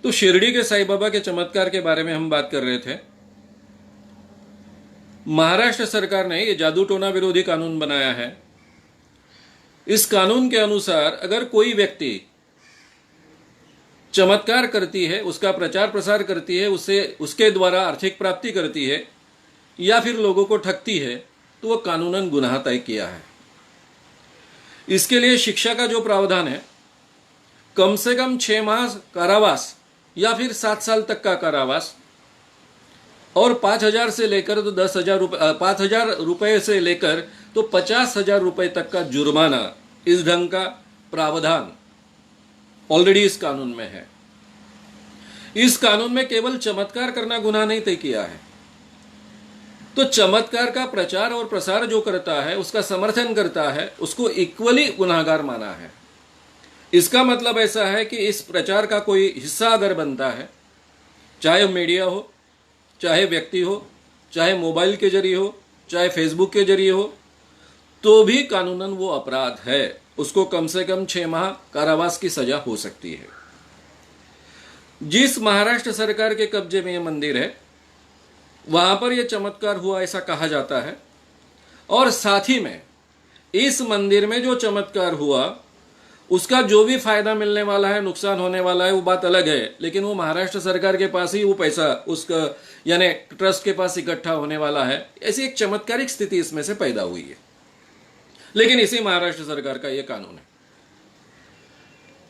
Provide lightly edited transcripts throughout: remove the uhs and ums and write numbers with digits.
तो शिरडी के साईं बाबा के चमत्कार के बारे में हम बात कर रहे थे। महाराष्ट्र सरकार ने ये जादू टोना विरोधी कानून बनाया है। इस कानून के अनुसार अगर कोई व्यक्ति चमत्कार करती है, उसका प्रचार प्रसार करती है, उससे उसके द्वारा आर्थिक प्राप्ति करती है या फिर लोगों को ठगती है, तो वह कानूनन गुनाह तय किया है। इसके लिए शिक्षा का जो प्रावधान है, कम से कम 6 माह कारावास या फिर 7 साल तक का कारावास और 5,000 से लेकर तो 10,000 रुपये, 5,000 रुपये से लेकर तो 50,000 रुपये तक का जुर्माना, इस ढंग का प्रावधान ऑलरेडी इस कानून में है। इस कानून में केवल चमत्कार करना गुनाह नहीं तय किया है, तो चमत्कार का प्रचार और प्रसार जो करता है, उसका समर्थन करता है, उसको इक्वली गुनाहगार माना है। इसका मतलब ऐसा है कि इस प्रचार का कोई हिस्सा अगर बनता है, चाहे मीडिया हो, चाहे व्यक्ति हो, चाहे मोबाइल के जरिए हो, चाहे फेसबुक के जरिए हो, तो भी कानूनन वो अपराध है। उसको कम से कम 6 माह कारावास की सजा हो सकती है। जिस महाराष्ट्र सरकार के कब्जे में यह मंदिर है, वहां पर यह चमत्कार हुआ ऐसा कहा जाता है। और साथ ही में इस मंदिर में जो चमत्कार हुआ, उसका जो भी फायदा मिलने वाला है, नुकसान होने वाला है, वो बात अलग है, लेकिन वो महाराष्ट्र सरकार के पास ही वो पैसा उसका यानी ट्रस्ट के पास इकट्ठा होने वाला है। ऐसी एक चमत्कारिक स्थिति इसमें से पैदा हुई है। लेकिन इसी महाराष्ट्र सरकार का यह कानून है।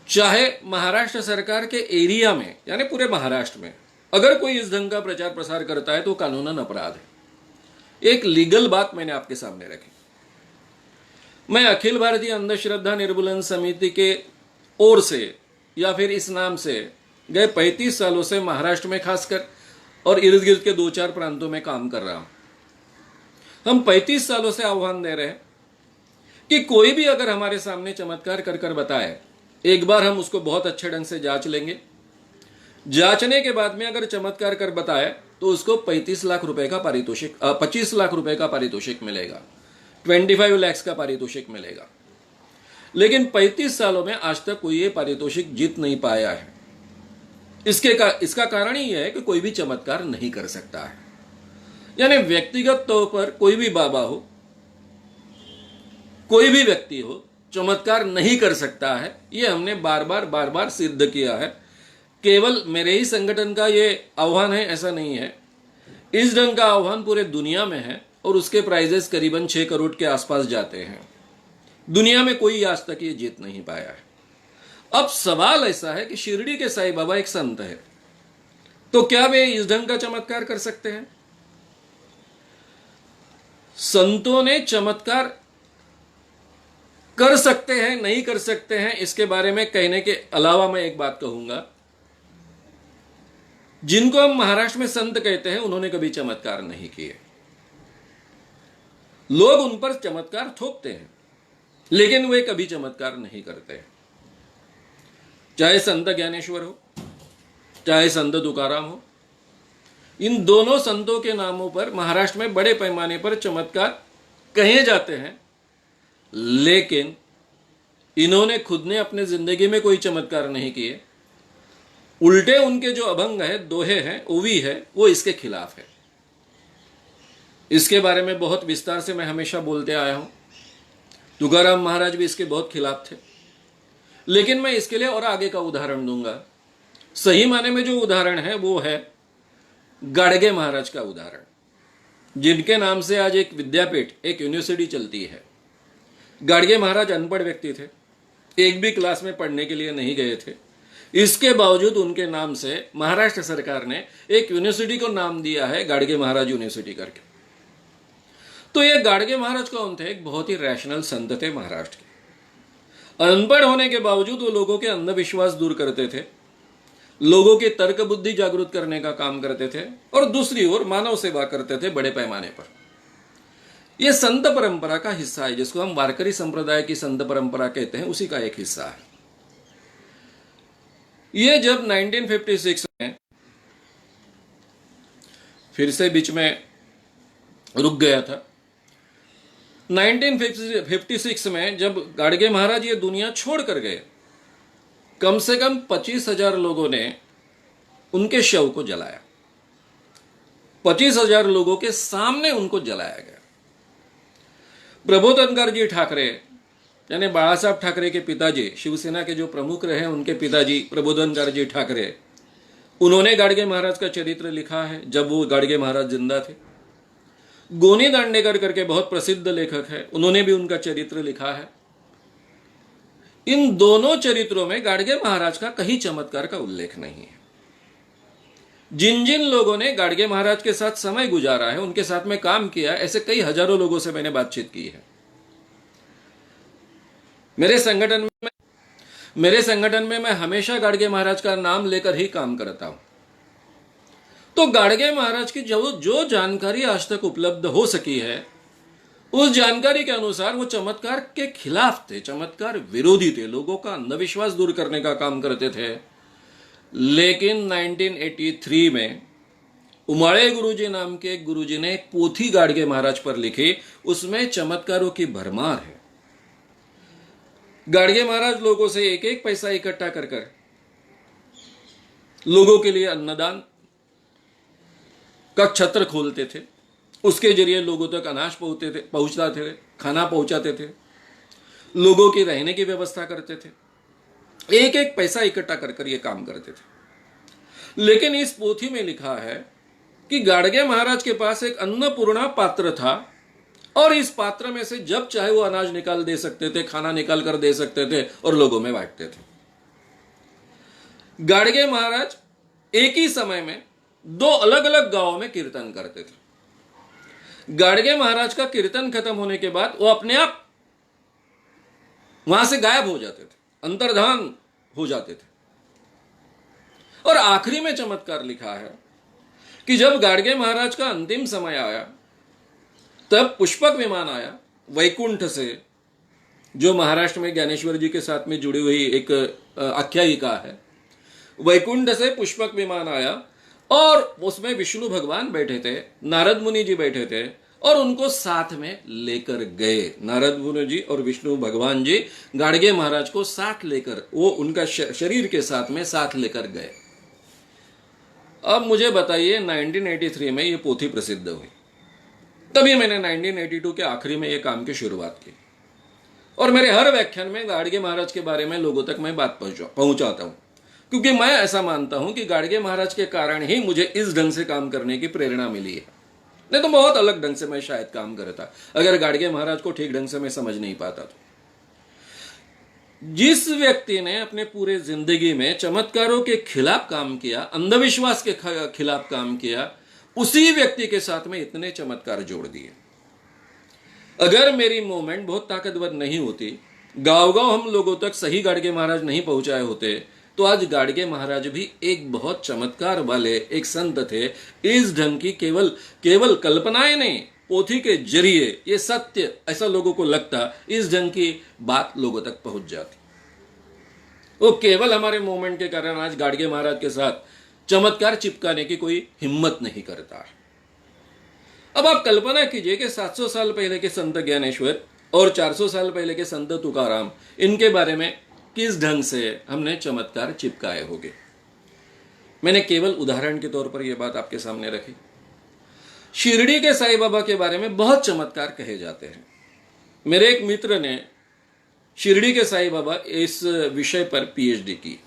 चाहे महाराष्ट्र सरकार के एरिया में यानी पूरे महाराष्ट्र में अगर कोई इस ढंग का प्रचार प्रसार करता है तो कानूनन अपराध है। एक लीगल बात मैंने आपके सामने रखी। मैं अखिल भारतीय अंधश्रद्धा निर्मूलन समिति के ओर से या फिर इस नाम से गए 35 सालों से महाराष्ट्र में खासकर और इर्द गिर्द के 2-4 प्रांतों में काम कर रहा हूं। हम 35 सालों से आह्वान दे रहे हैं कि कोई भी अगर हमारे सामने चमत्कार कर कर बताए, एक बार हम उसको बहुत अच्छे ढंग से जांच लेंगे। जांचने के बाद में अगर चमत्कार कर बताए तो उसको 25 लाख रुपए का पारितोषिक 25 लाख रुपए का पारितोषिक मिलेगा, 25 लाख का पारितोषिक मिलेगा। लेकिन 35 सालों में आज तक कोई ये पारितोषिक जीत नहीं पाया है। इसका कारण ही है कि कोई भी चमत्कार नहीं कर सकता है। यानी व्यक्तिगत तौर पर कोई भी बाबा हो, कोई भी व्यक्ति हो, चमत्कार नहीं कर सकता है। यह हमने बार बार सिद्ध किया है। केवल मेरे ही संगठन का ये आह्वान है ऐसा नहीं है। इस ढंग का आह्वान पूरे दुनिया में है और उसके प्राइजेस करीबन 6 करोड़ के आसपास जाते हैं। दुनिया में कोई आज तक ये जीत नहीं पाया है। अब सवाल ऐसा है कि शिरडी के साईं बाबा एक संत है, तो क्या वे इस ढंग का चमत्कार कर सकते हैं? संतों ने चमत्कार कर सकते हैं, नहीं कर सकते हैं, इसके बारे में कहने के अलावा मैं एक बात कहूंगा। जिनको हम महाराष्ट्र में संत कहते हैं, उन्होंने कभी चमत्कार नहीं किए। लोग उन पर चमत्कार थोपते हैं, लेकिन वे कभी चमत्कार नहीं करते। चाहे संत ज्ञानेश्वर हो, चाहे संत तुकाराम हो, इन दोनों संतों के नामों पर महाराष्ट्र में बड़े पैमाने पर चमत्कार कहे जाते हैं, लेकिन इन्होंने खुद ने अपने जिंदगी में कोई चमत्कार नहीं किए। उल्टे उनके जो अभंग है, दोहे हैं, ओवी है, वो इसके खिलाफ है। इसके बारे में बहुत विस्तार से मैं हमेशा बोलते आया हूं। तुकाराम महाराज भी इसके बहुत खिलाफ थे, लेकिन मैं इसके लिए और आगे का उदाहरण दूंगा। सही माने में जो उदाहरण है वो है गाडगे महाराज का उदाहरण, जिनके नाम से आज एक विद्यापीठ, एक यूनिवर्सिटी चलती है। गाडगे महाराज अनपढ़ व्यक्ति थे, एक भी क्लास में पढ़ने के लिए नहीं गए थे। इसके बावजूद उनके नाम से महाराष्ट्र सरकार ने एक यूनिवर्सिटी को नाम दिया है गाडगे महाराज यूनिवर्सिटी करके। तो ये गाडगे महाराज कौन थे? एक बहुत ही रैशनल संत थे महाराष्ट्र के। अनपढ़ होने के बावजूद वो लोगों के अंधविश्वास दूर करते थे, लोगों की तर्क बुद्धि जागरूक करने का काम करते थे, और दूसरी ओर मानव सेवा करते थे बड़े पैमाने पर। यह संत परंपरा का हिस्सा है, जिसको हम वारकरी संप्रदाय की संत परंपरा कहते हैं, उसी का एक हिस्सा है। ये जब 1956 में फिर से बीच में रुक गया था। 1956 में जब गाडगे महाराज ये दुनिया छोड़ कर गए, कम से कम 25,000 लोगों ने उनके शव को जलाया। 25,000 लोगों के सामने उनको जलाया गया। प्रबोधनकारजी ठाकरे यानी बाळासाहेब ठाकरे के पिताजी, शिवसेना के जो प्रमुख रहे उनके पिताजी प्रबोधनकारजी ठाकरे, उन्होंने गाडगे महाराज का चरित्र लिखा है जब वो गाडगे महाराज जिंदा थे। गोनी दांडेकर करके बहुत प्रसिद्ध लेखक है, उन्होंने भी उनका चरित्र लिखा है। इन दोनों चरित्रों में गाडगे महाराज का कहीं चमत्कार का उल्लेख नहीं है। जिन जिन लोगों ने गाडगे महाराज के साथ समय गुजारा है, उनके साथ में काम किया, ऐसे कई हजारों लोगों से मैंने बातचीत की है। मेरे संगठन में मैं हमेशा गाडगे महाराज का नाम लेकर ही काम करता हूं। तो गाडगे महाराज की जो जानकारी आज तक उपलब्ध हो सकी है, उस जानकारी के अनुसार वो चमत्कार के खिलाफ थे, चमत्कार विरोधी थे, लोगों का अंधविश्वास दूर करने का काम करते थे। लेकिन 1983 में उमाळे गुरुजी नाम के एक गुरुजी ने एक पोथी गाडगे महाराज पर लिखी, उसमें चमत्कारों की भरमार है। गाडगे महाराज लोगों से एक एक पैसा इकट्ठा कर लोगों के लिए अन्नदान का छत्र खोलते थे, उसके जरिए लोगों तक अनाज पहुंचाते थे, खाना पहुंचाते थे, लोगों की रहने की व्यवस्था करते थे, एक एक पैसा इकट्ठा कर ये काम करते थे। लेकिन इस पोथी में लिखा है कि गाडगे महाराज के पास एक अन्नपूर्णा पात्र था और इस पात्र में से जब चाहे वो अनाज निकाल दे सकते थे, खाना निकाल कर दे सकते थे और लोगों में बांटते थे। गाडगे महाराज एक ही समय में 2 अलग अलग गांवों में कीर्तन करते थे। गाडगे महाराज का कीर्तन खत्म होने के बाद वो अपने आप वहां से गायब हो जाते थे, अंतर्धान हो जाते थे। और आखिरी में चमत्कार लिखा है कि जब गाडगे महाराज का अंतिम समय आया, तब पुष्पक विमान आया वैकुंठ से, जो महाराष्ट्र में ज्ञानेश्वर जी के साथ में जुड़ी हुई एक आख्यायिका है। वैकुंठ से पुष्पक विमान आया और उसमें विष्णु भगवान बैठे थे, नारद मुनि जी बैठे थे और उनको साथ में लेकर गए। नारद मुनि जी और विष्णु भगवान जी गाडगे महाराज को साथ लेकर, वो उनका शरीर के साथ में साथ लेकर गए। अब मुझे बताइए, 1983 में ये पोथी प्रसिद्ध हुई, तभी मैंने 1982 के आखिरी में ये काम की शुरुआत की और मेरे हर व्याख्यान में गाडगे महाराज के बारे में लोगों तक मैं बात पहुंचाता हूं, क्योंकि मैं ऐसा मानता हूं कि गाडगे महाराज के कारण ही मुझे इस ढंग से काम करने की प्रेरणा मिली है। नहीं तो बहुत अलग ढंग से मैं शायद काम करता, अगर गाडगे महाराज को ठीक ढंग से मैं समझ नहीं पाता तो। जिस व्यक्ति ने अपने पूरे जिंदगी में चमत्कारों के खिलाफ काम किया, अंधविश्वास के खिलाफ काम किया, उसी व्यक्ति के साथ में इतने चमत्कार जोड़ दिए। अगर मेरी मूवमेंट बहुत ताकतवर नहीं होती, गांव-गांव हम लोगों तक सही गाडगे महाराज नहीं पहुंचाए होते, तो आज गाडगे महाराज भी एक बहुत चमत्कार वाले एक संत थे। इस ढंग की केवल कल्पनाएं नहीं, पोथी के जरिए ये सत्य ऐसा लोगों को लगता, इस ढंग की बात लोगों तक पहुंच जाती। वो केवल हमारे मूवमेंट के कारण आज गाडगे महाराज के साथ चमत्कार चिपकाने की कोई हिम्मत नहीं करता। अब आप कल्पना कीजिए कि 700 साल पहले के संत ज्ञानेश्वर और 400 साल पहले के संत तुकाराम, इनके बारे में किस ढंग से हमने चमत्कार चिपकाए होंगे। मैंने केवल उदाहरण के तौर पर यह बात आपके सामने रखी। शिरडी के साईं बाबा के बारे में बहुत चमत्कार कहे जाते हैं। मेरे एक मित्र ने शिरडी के साईं बाबा इस विषय पर पीएचडी की,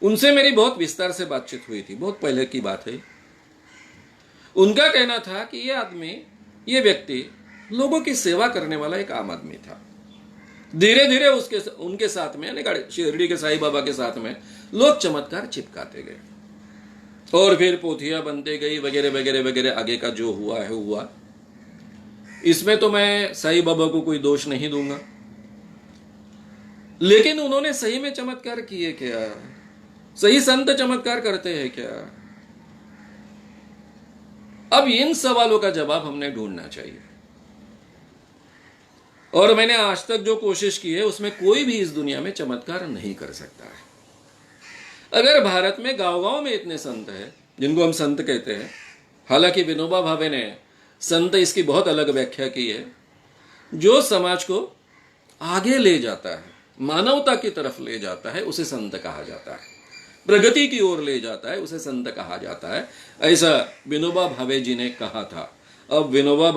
उनसे मेरी बहुत विस्तार से बातचीत हुई थी, बहुत पहले की बात है। उनका कहना था कि ये व्यक्ति लोगों की सेवा करने वाला एक आम आदमी था। धीरे धीरे उनके साथ में, यानी शिरडी के साईं बाबा के साथ में लोग चमत्कार चिपकाते गए और फिर पोथियां बनते गई वगैरह वगैरह वगैरह। आगे का जो हुआ है हुआ। इसमें तो मैं साईं बाबा को कोई दोष नहीं दूंगा, लेकिन उन्होंने सही में चमत्कार किए क्या? सही संत चमत्कार करते हैं क्या? अब इन सवालों का जवाब हमने ढूंढना चाहिए। और मैंने आज तक जो कोशिश की है, उसमें कोई भी इस दुनिया में चमत्कार नहीं कर सकता है। अगर भारत में गांव-गांव में इतने संत हैं जिनको हम संत कहते हैं, हालांकि विनोबा भावे ने संत इसकी बहुत अलग व्याख्या की है, जो समाज को आगे ले जाता है, मानवता की तरफ ले जाता है, उसे संत कहा जाता है। प्रगति की ओर ले जाता है, उसे संत कहा जाता है। ऐसा विनोबा भावे जी ने कहा था। अब विनोबा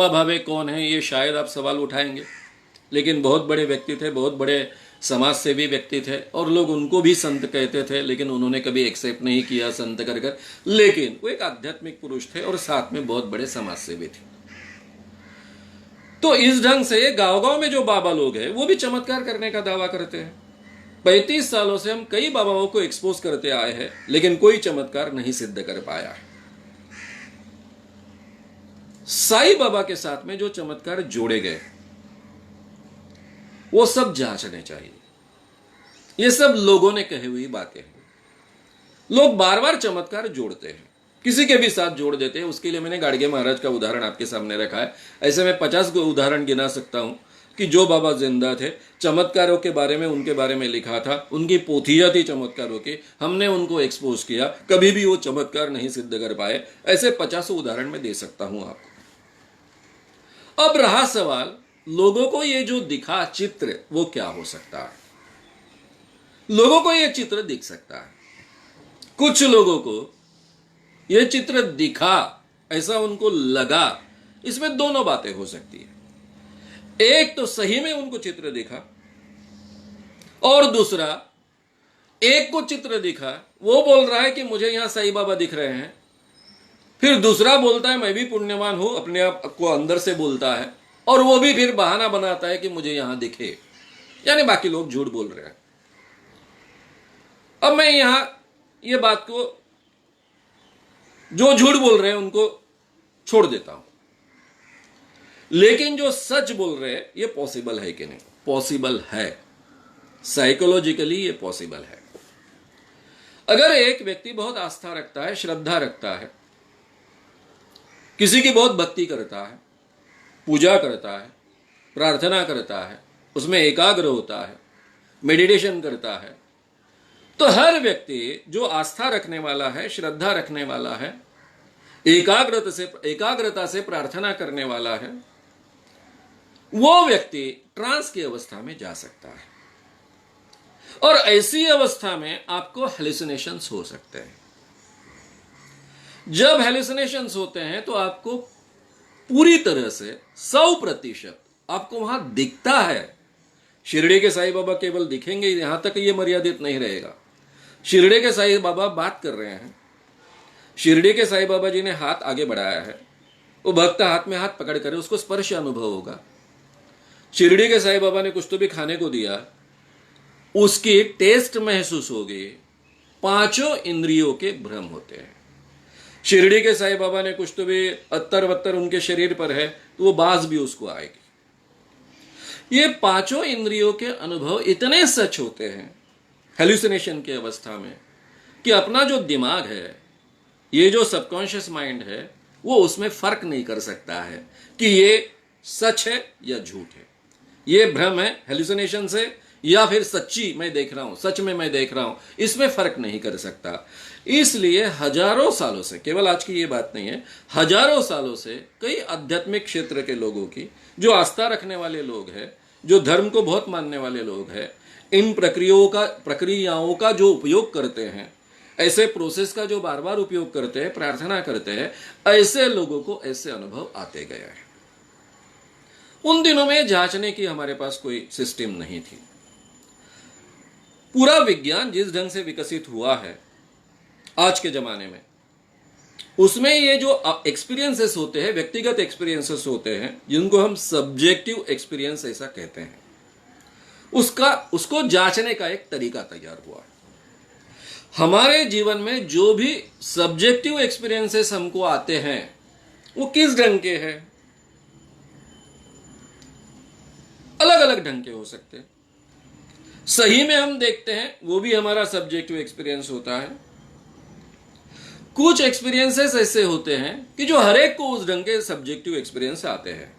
भावे कौन है, ये शायद आप सवाल उठाएंगे, लेकिन बहुत बड़े व्यक्ति थे, बहुत बड़े समाज सेवी व्यक्ति थे, और लोग उनको भी संत कहते थे, लेकिन उन्होंने कभी एक्सेप्ट नहीं किया संत कर। लेकिन वो एक आध्यात्मिक पुरुष थे और साथ में बहुत बड़े समाज सेवी थे। तो इस ढंग से गांव-गांव में जो बाबा लोग हैं वो भी चमत्कार करने का दावा करते हैं। 35 सालों से हम कई बाबाओं को एक्सपोज करते आए हैं, लेकिन कोई चमत्कार नहीं सिद्ध कर पाया है। साईं बाबा के साथ में जो चमत्कार जोड़े गए वो सब जांचने चाहिए। ये सब लोगों ने कही हुई बातें हैं। लोग बार बार चमत्कार जोड़ते हैं, किसी के भी साथ जोड़ देते हैं। उसके लिए मैंने गाडगे महाराज का उदाहरण आपके सामने रखा है। ऐसे मैं 50 उदाहरण गिना सकता हूं कि जो बाबा जिंदा थे, चमत्कारों के बारे में उनके बारे में लिखा था, उनकी पोथियां थी चमत्कारों की, हमने उनको एक्सपोज किया, कभी भी वो चमत्कार नहीं सिद्ध कर पाए। ऐसे 50 उदाहरण मैं दे सकता हूं आपको। अब रहा सवाल, लोगों को ये जो दिखा चित्र वो क्या हो सकता है। लोगों को ये चित्र दिख सकता है, कुछ लोगों को ये चित्र दिखा, ऐसा उनको लगा। इसमें दोनों बातें हो सकती है। एक तो सही में उनको चित्र दिखा, और दूसरा, एक को चित्र दिखा, वो बोल रहा है कि मुझे यहां साईं बाबा दिख रहे हैं, फिर दूसरा बोलता है मैं भी पुण्यवान हूं, अपने आप को अंदर से बोलता है, और वो भी फिर बहाना बनाता है कि मुझे यहां दिखे, यानी बाकी लोग झूठ बोल रहे हैं। अब मैं यहां ये बात को, जो झूठ बोल रहे हैं उनको छोड़ देता हूं, लेकिन जो सच बोल रहे हैं ये पॉसिबल है कि नहीं? पॉसिबल है, साइकोलॉजिकली ये पॉसिबल है। अगर एक व्यक्ति बहुत आस्था रखता है, श्रद्धा रखता है, किसी की बहुत भक्ति करता है, पूजा करता है, प्रार्थना करता है, उसमें एकाग्र होता है, मेडिटेशन करता है, तो हर व्यक्ति जो आस्था रखने वाला है, श्रद्धा रखने वाला है, एकाग्रता से प्रार्थना करने वाला है, वो व्यक्ति ट्रांस की अवस्था में जा सकता है। और ऐसी अवस्था में आपको हेलुसिनेशंस हो सकते हैं। जब हेलुसिनेशंस होते हैं तो आपको पूरी तरह से 100% आपको वहां दिखता है। शिरडी के साईं बाबा केवल दिखेंगे, यहां तक ये मर्यादित नहीं रहेगा। शिरडी के साईं बाबा बात कर रहे हैं, शिरडी के साईं बाबा जी ने हाथ आगे बढ़ाया है, वो भक्त हाथ में हाथ पकड़ कर उसको स्पर्श अनुभव होगा। शिरडी के साईं बाबा ने कुछ तो भी खाने को दिया, उसकी टेस्ट महसूस होगी। 5 इंद्रियों के भ्रम होते हैं। शिरडी के साईं बाबा ने कुछ तो भी अत्तर वत्तर उनके शरीर पर है, तो वो बाज भी उसको आएगी। ये 5 इंद्रियों के अनुभव इतने सच होते हैं हेलुसिनेशन की अवस्था में कि अपना जो दिमाग है, ये जो सबकॉन्शियस माइंड है, वो उसमें फर्क नहीं कर सकता है कि ये सच है या झूठ है, ये भ्रम है हेलुसिनेशन से, या फिर सच्ची मैं देख रहा हूं, सच में मैं देख रहा हूं, इसमें फर्क नहीं कर सकता। इसलिए हजारों सालों से, केवल आज की ये बात नहीं है, हजारों सालों से कई आध्यात्मिक क्षेत्र के लोगों की, जो आस्था रखने वाले लोग हैं, जो धर्म को बहुत मानने वाले लोग हैं, इन प्रक्रियाओं का जो उपयोग करते हैं, ऐसे प्रोसेस का जो बार बार उपयोग करते हैं, प्रार्थना करते हैं, ऐसे लोगों को ऐसे अनुभव आते गए हैं। उन दिनों में जांचने की हमारे पास कोई सिस्टम नहीं थी। पूरा विज्ञान जिस ढंग से विकसित हुआ है आज के जमाने में, उसमें ये जो एक्सपीरियंसेस होते हैं, व्यक्तिगत एक्सपीरियंसेस होते हैं, जिनको हम सब्जेक्टिव एक्सपीरियंस ऐसा कहते हैं, उसको जांचने का एक तरीका तैयार हुआ। हमारे जीवन में जो भी सब्जेक्टिव एक्सपीरियंसेस हमको आते हैं, वो किस ढंग के हैं? अलग अलग ढंग के हो सकते हैं। सही में हम देखते हैं, वो भी हमारा सब्जेक्टिव एक्सपीरियंस होता है। कुछ एक्सपीरियंसेस ऐसे होते हैं कि जो हर एक को उस ढंग के सब्जेक्टिव एक्सपीरियंस आते हैं।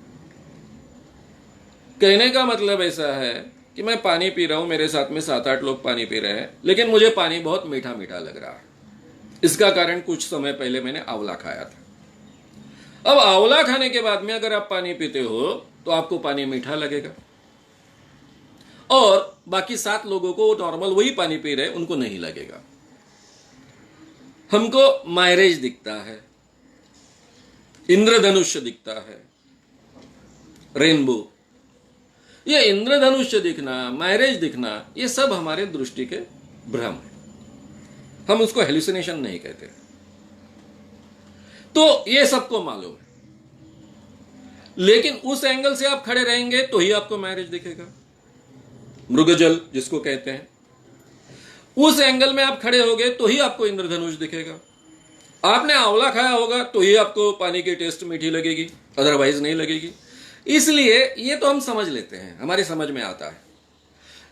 कहने का मतलब ऐसा है कि मैं पानी पी रहा हूं, मेरे साथ में 7-8 लोग पानी पी रहे हैं, लेकिन मुझे पानी बहुत मीठा मीठा लग रहा है। इसका कारण कुछ समय पहले मैंने आंवला खाया था। अब आंवला खाने के बाद में अगर आप पानी पीते हो तो आपको पानी मीठा लगेगा। और बाकी 7 लोगों को नॉर्मल वही पानी पी रहे, उनको नहीं लगेगा। हमको मायरेज दिखता है, इंद्रधनुष्य दिखता है, रेनबो। ये इंद्रधनुष्य दिखना, मायरेज दिखना, ये सब हमारे दृष्टि के भ्रम है। हम उसको हेलुसिनेशन नहीं कहते। तो ये सबको मालूम है, लेकिन उस एंगल से आप खड़े रहेंगे तो ही आपको मैरिज दिखेगा, मृगजल जिसको कहते हैं। उस एंगल में आप खड़े होगे तो ही आपको इंद्रधनुष दिखेगा। आपने आंवला खाया होगा तो ही आपको पानी की टेस्ट मीठी लगेगी, अदरवाइज नहीं लगेगी। इसलिए ये तो हम समझ लेते हैं, हमारी समझ में आता है।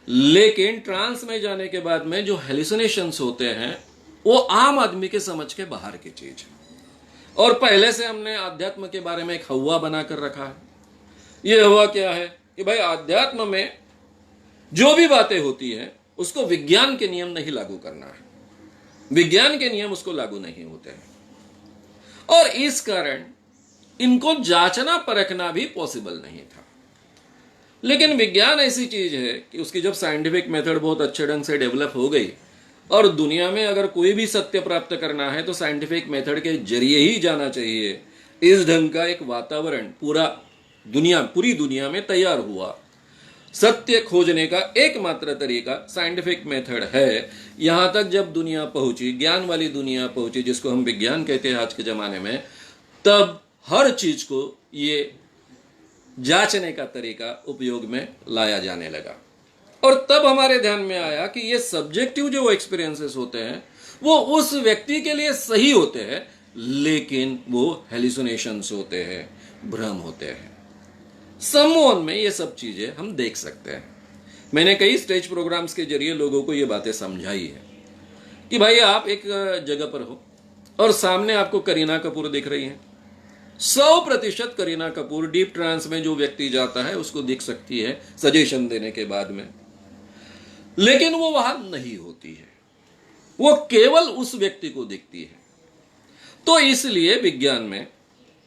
लेकिन ट्रांस में जाने के बाद में जो हेलुसिनेशंस होते हैं वो आम आदमी के समझ के बाहर की चीज है। और पहले से हमने अध्यात्म के बारे में एक हवा बनाकर रखा है। यह हवा क्या है कि भाई अध्यात्म में जो भी बातें होती हैं उसको विज्ञान के नियम नहीं लागू करना है, विज्ञान के नियम उसको लागू नहीं होते हैं। और इस कारण इनको जांचना परखना भी पॉसिबल नहीं था। लेकिन विज्ञान ऐसी चीज है कि उसकी जब साइंटिफिक मेथड बहुत अच्छे ढंग से डेवलप हो गई, और दुनिया में अगर कोई भी सत्य प्राप्त करना है तो साइंटिफिक मेथड के जरिए ही जाना चाहिए। इस ढंग का एक वातावरण पूरी दुनिया में तैयार हुआ। सत्य खोजने का एकमात्र तरीका साइंटिफिक मेथड है। यहां तक जब दुनिया पहुंची, ज्ञान वाली दुनिया पहुंची, जिसको हम विज्ञान कहते हैं आज के जमाने में, तब हर चीज को ये जांचने का तरीका उपयोग में लाया जाने लगा। और तब हमारे ध्यान में आया कि ये सब्जेक्टिव जो एक्सपीरियंसेस होते हैं वो उस व्यक्ति के लिए सही होते हैं, लेकिन वो हेलुसिनेशंस होते हैं, भ्रम होते हैं। समवन में ये सब चीजें हम देख सकते हैं। मैंने कई स्टेज प्रोग्राम्स के जरिए लोगों को ये बातें समझाई है कि भाई आप एक जगह पर हो और सामने आपको करीना कपूर दिख रही है। 100% करीना कपूर डीप ट्रांस में जो व्यक्ति जाता है उसको दिख सकती है सजेशन देने के बाद में, लेकिन वो वहां नहीं होती है, वो केवल उस व्यक्ति को दिखती है। तो इसलिए विज्ञान में,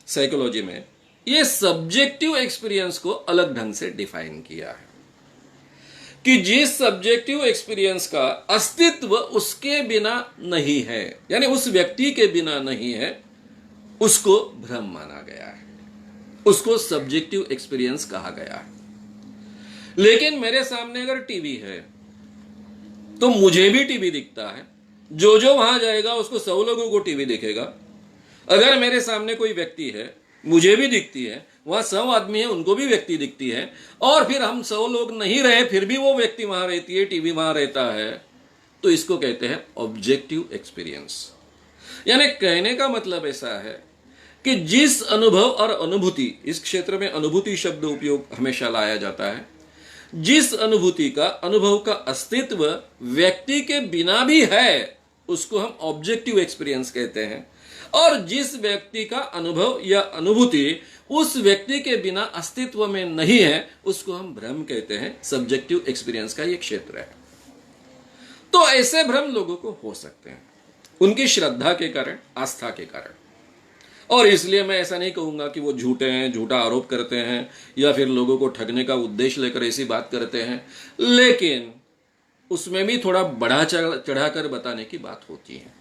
साइकोलॉजी में ये सब्जेक्टिव एक्सपीरियंस को अलग ढंग से डिफाइन किया है कि जिस सब्जेक्टिव एक्सपीरियंस का अस्तित्व उसके बिना नहीं है, यानी उस व्यक्ति के बिना नहीं है, उसको भ्रम माना गया है, उसको सब्जेक्टिव एक्सपीरियंस कहा गया है। लेकिन मेरे सामने अगर टीवी है तो मुझे भी टीवी दिखता है, जो जो वहां जाएगा उसको 100 लोगों को टीवी दिखेगा। अगर मेरे सामने कोई व्यक्ति है, मुझे भी दिखती है, वहां 100 आदमी है, उनको भी व्यक्ति दिखती है, और फिर हम 100 लोग नहीं रहे फिर भी वो व्यक्ति वहां रहती है, टीवी वहां रहता है, तो इसको कहते हैं ऑब्जेक्टिव एक्सपीरियंस। यानी कहने का मतलब ऐसा है कि जिस अनुभव और अनुभूति, इस क्षेत्र में अनुभूति शब्द उपयोग हमेशा लाया जाता है, जिस अनुभूति का, अनुभव का अस्तित्व व्यक्ति के बिना भी है उसको हम ऑब्जेक्टिव एक्सपीरियंस कहते हैं। और जिस व्यक्ति का अनुभव या अनुभूति उस व्यक्ति के बिना अस्तित्व में नहीं है उसको हम भ्रम कहते हैं। सब्जेक्टिव एक्सपीरियंस का ये क्षेत्र है। तो ऐसे भ्रम लोगों को हो सकते हैं उनकी श्रद्धा के कारण, आस्था के कारण। और इसलिए मैं ऐसा नहीं कहूंगा कि वो झूठे हैं, झूठा आरोप करते हैं या फिर लोगों को ठगने का उद्देश्य लेकर ऐसी बात करते हैं, लेकिन उसमें भी थोड़ा बढ़ा चढ़ाकर बताने की बात होती है।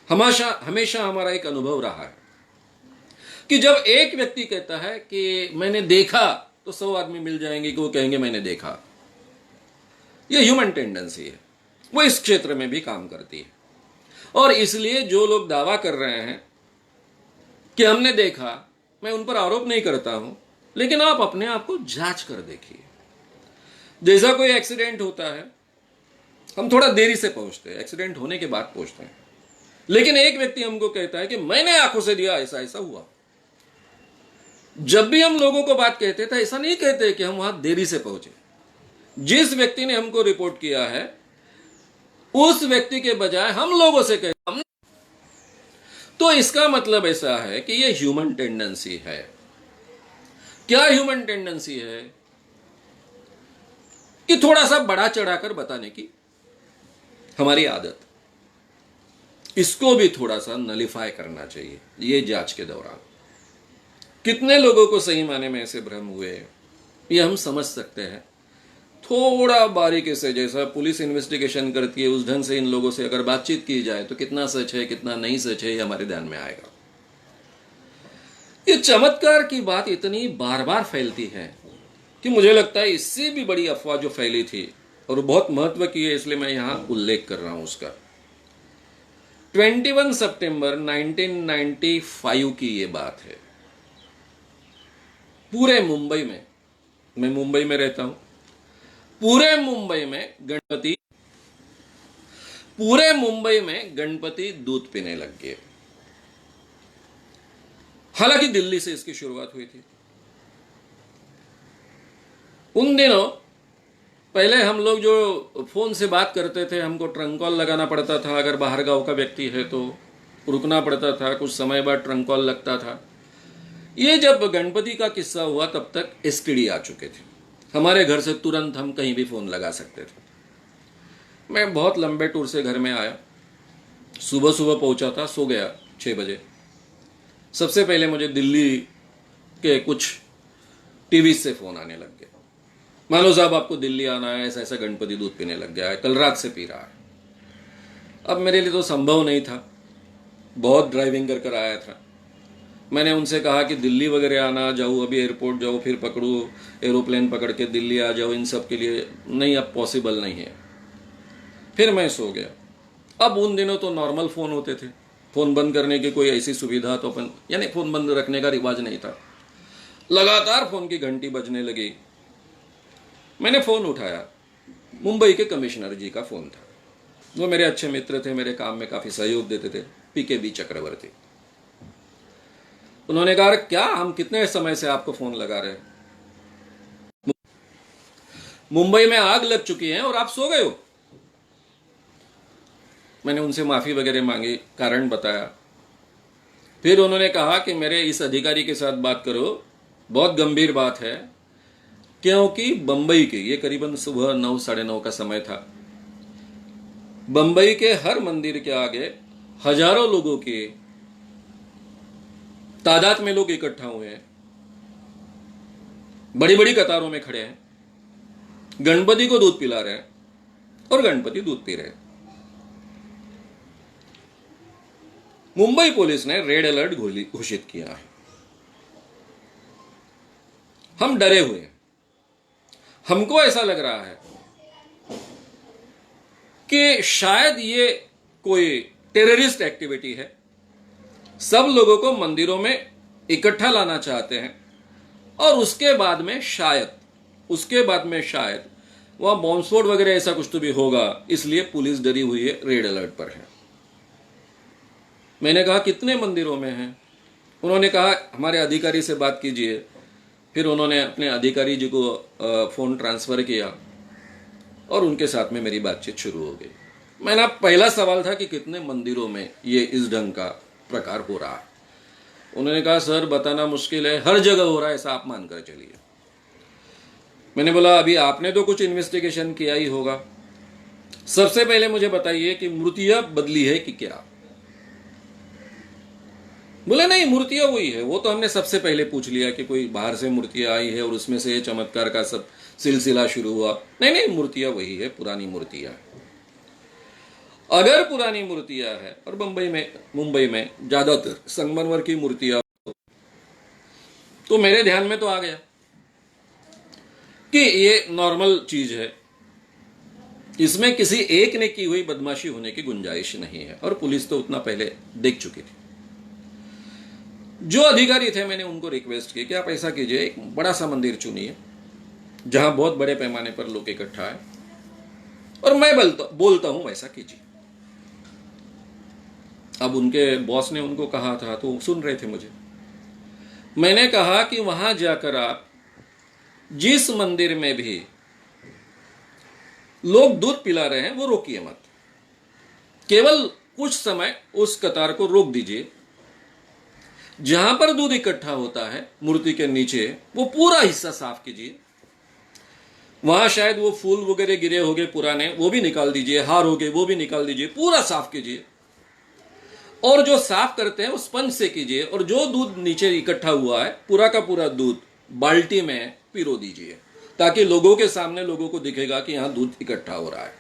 हमेशा हमारा एक अनुभव रहा है कि जब एक व्यक्ति कहता है कि मैंने देखा, तो 100 आदमी मिल जाएंगे कि वो कहेंगे मैंने देखा। यह ह्यूमन टेंडेंसी है, वो इस क्षेत्र में भी काम करती है। और इसलिए जो लोग दावा कर रहे हैं कि हमने देखा, मैं उन पर आरोप नहीं करता हूं, लेकिन आप अपने आप को जांच कर देखिए। जैसा कोई एक्सीडेंट होता है, हम थोड़ा देरी से पहुंचते हैं, एक्सीडेंट होने के बाद पहुंचते हैं, लेकिन एक व्यक्ति हमको कहता है कि मैंने आंखों से दिया, ऐसा ऐसा हुआ। जब भी हम लोगों को बात कहते थे, ऐसा नहीं कहते कि हम वहां देरी से पहुंचे। जिस व्यक्ति ने हमको रिपोर्ट किया है उस व्यक्ति के बजाय हम लोगों से कहते, तो इसका मतलब ऐसा है कि यह ह्यूमन टेंडेंसी है। क्या ह्यूमन टेंडेंसी है? कि थोड़ा सा बढ़ा चढ़ाकर बताने की हमारी आदत। इसको भी थोड़ा सा नलिफाई करना चाहिए। ये जांच के दौरान कितने लोगों को सही माने में ऐसे भ्रम हुए ये हम समझ सकते हैं थोड़ा बारीकी से, जैसा पुलिस इन्वेस्टिगेशन करती है उस ढंग से इन लोगों से अगर बातचीत की जाए तो कितना सच है कितना नहीं सच है ये हमारे ध्यान में आएगा। ये चमत्कार की बात इतनी बार बार फैलती है कि मुझे लगता है इससे भी बड़ी अफवाह जो फैली थी और बहुत महत्व की है, इसलिए मैं यहां उल्लेख कर रहा हूं उसका। 21 सितंबर 1995 की ये बात है। पूरे मुंबई में, मैं मुंबई में रहता हूं, पूरे मुंबई में गणपति दूध पीने लग गए। हालांकि दिल्ली से इसकी शुरुआत हुई थी। उन दिनों पहले हम लोग जो फोन से बात करते थे, हमको ट्रंक कॉल लगाना पड़ता था। अगर बाहर गांव का व्यक्ति है तो रुकना पड़ता था, कुछ समय बाद ट्रंक कॉल लगता था। ये जब गणपति का किस्सा हुआ तब तक एसटीडी आ चुके थे। हमारे घर से तुरंत हम कहीं भी फोन लगा सकते थे। मैं बहुत लंबे टूर से घर में आया, सुबह सुबह पहुंचा था, सो गया 6 बजे। सबसे पहले मुझे दिल्ली के कुछ टीवी से फोन आने लग गए, मानो साहब आपको दिल्ली आना है, ऐसा ऐसा गणपति दूध पीने लग गया है, कल रात से पी रहा है। अब मेरे लिए तो संभव नहीं था, बहुत ड्राइविंग कर आया था। मैंने उनसे कहा कि दिल्ली वगैरह आना, जाऊँ अभी एयरपोर्ट जाऊँ, फिर पकड़ूँ एरोप्लेन पकड़ के दिल्ली आ जाऊँ, इन सब के लिए नहीं, अब पॉसिबल नहीं है। फिर मैं सो गया। अब उन दिनों तो नॉर्मल फ़ोन होते थे, फ़ोन बंद करने की कोई ऐसी सुविधा तो अपन, यानी फ़ोन बंद रखने का रिवाज नहीं था। लगातार फ़ोन की घंटी बजने लगी। मैंने फ़ोन उठाया, मुंबई के कमिश्नर जी का फ़ोन था। वो मेरे अच्छे मित्र थे, मेरे काम में काफ़ी सहयोग देते थे, PKB चक्रवर्ती। उन्होंने कहा, क्या हम कितने समय से आपको फ़ोन लगा रहे हैं, मुंबई में आग लग चुकी है और आप सो गए हो। मैंने उनसे माफ़ी वगैरह मांगी, कारण बताया। फिर उन्होंने कहा कि मेरे इस अधिकारी के साथ बात करो, बहुत गंभीर बात है, क्योंकि बंबई के, ये करीबन सुबह 9 साढ़े 9 का समय था, बंबई के हर मंदिर के आगे हजारों लोगों की तादाद में लोग इकट्ठा हुए हैं, बड़ी बड़ी कतारों में खड़े हैं, गणपति को दूध पिला रहे हैं और गणपति दूध पी रहे हैं। मुंबई पुलिस ने रेड अलर्ट घोषित किया है। हम डरे हुए हैं। हमको ऐसा लग रहा है कि शायद ये कोई टेररिस्ट एक्टिविटी है। सब लोगों को मंदिरों में इकट्ठा लाना चाहते हैं और उसके बाद में शायद वहां बॉम्बस्फोट वगैरह ऐसा कुछ तो भी होगा, इसलिए पुलिस डरी हुई है, रेड अलर्ट पर है। मैंने कहा कितने मंदिरों में हैं? उन्होंने कहा हमारे अधिकारी से बात कीजिए। फिर उन्होंने अपने अधिकारी जी को फ़ोन ट्रांसफ़र किया और उनके साथ में मेरी बातचीत शुरू हो गई। मेरा पहला सवाल था कि कितने मंदिरों में ये इस ढंग का प्रकार हो रहा है। उन्होंने कहा सर बताना मुश्किल है, हर जगह हो रहा है, ऐसा आप मानकर चलिए। मैंने बोला अभी आपने तो कुछ इन्वेस्टिगेशन किया ही होगा, सबसे पहले मुझे बताइए कि मूर्तियां बदली है कि क्या? बोले नहीं, मूर्तियां वही है। वो तो हमने सबसे पहले पूछ लिया कि कोई बाहर से मूर्तियां आई है और उसमें से ये चमत्कार का सब सिलसिला शुरू हुआ। नहीं, मूर्तियां वही है, पुरानी मूर्तियां। अगर पुरानी मूर्तियां है और मुंबई में ज्यादातर संगमरमर की मूर्तियां, तो मेरे ध्यान में तो आ गया कि ये नॉर्मल चीज है, इसमें किसी एक ने की हुई बदमाशी होने की गुंजाइश नहीं है। और पुलिस तो उतना पहले देख चुकी थी। जो अधिकारी थे मैंने उनको रिक्वेस्ट की कि आप ऐसा कीजिए, एक बड़ा सा मंदिर चुनिए जहां बहुत बड़े पैमाने पर लोग इकट्ठा है और मैं बोलता हूं वैसा कीजिए। अब उनके बॉस ने उनको कहा था तो सुन रहे थे मुझे। मैंने कहा कि वहां जाकर आप जिस मंदिर में भी लोग दूध पिला रहे हैं वो रोकिए मत, केवल कुछ समय उस कतार को रोक दीजिए। जहां पर दूध इकट्ठा होता है मूर्ति के नीचे, वो पूरा हिस्सा साफ कीजिए। वहां शायद वो फूल वगैरह गिरे होंगे पुराने, वो भी निकाल दीजिए, हार हो गए वो भी निकाल दीजिए, पूरा साफ कीजिए। और जो साफ करते हैं वो स्पंज से कीजिए और जो दूध नीचे इकट्ठा हुआ है पूरा का पूरा दूध बाल्टी में पिरो दीजिए ताकि लोगों के सामने लोगों को दिखेगा कि यहां दूध इकट्ठा हो रहा है।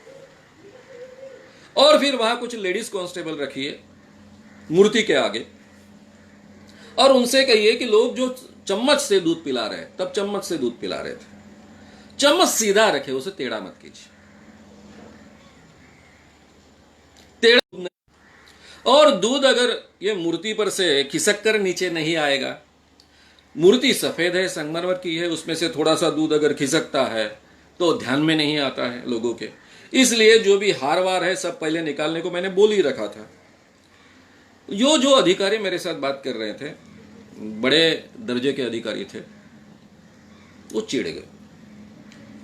और फिर वहां कुछ लेडीज कांस्टेबल रखिए मूर्ति के आगे और उनसे कहिए कि लोग जो चम्मच से दूध पिला रहे, तब चम्मच से दूध पिला रहे थे, चम्मच सीधा रखे, उसे टेढ़ा मत कीजिए। टेढ़ा और दूध अगर ये मूर्ति पर से खिसक कर नीचे नहीं आएगा, मूर्ति सफेद है, संगमरमर की है, उसमें से थोड़ा सा दूध अगर खिसकता है तो ध्यान में नहीं आता है लोगों के। इसलिए जो भी हार वार है सब पहले निकालने को मैंने बोल ही रखा था। जो अधिकारी मेरे साथ बात कर रहे थे, बड़े दर्जे के अधिकारी थे, वो चिढ़ गए।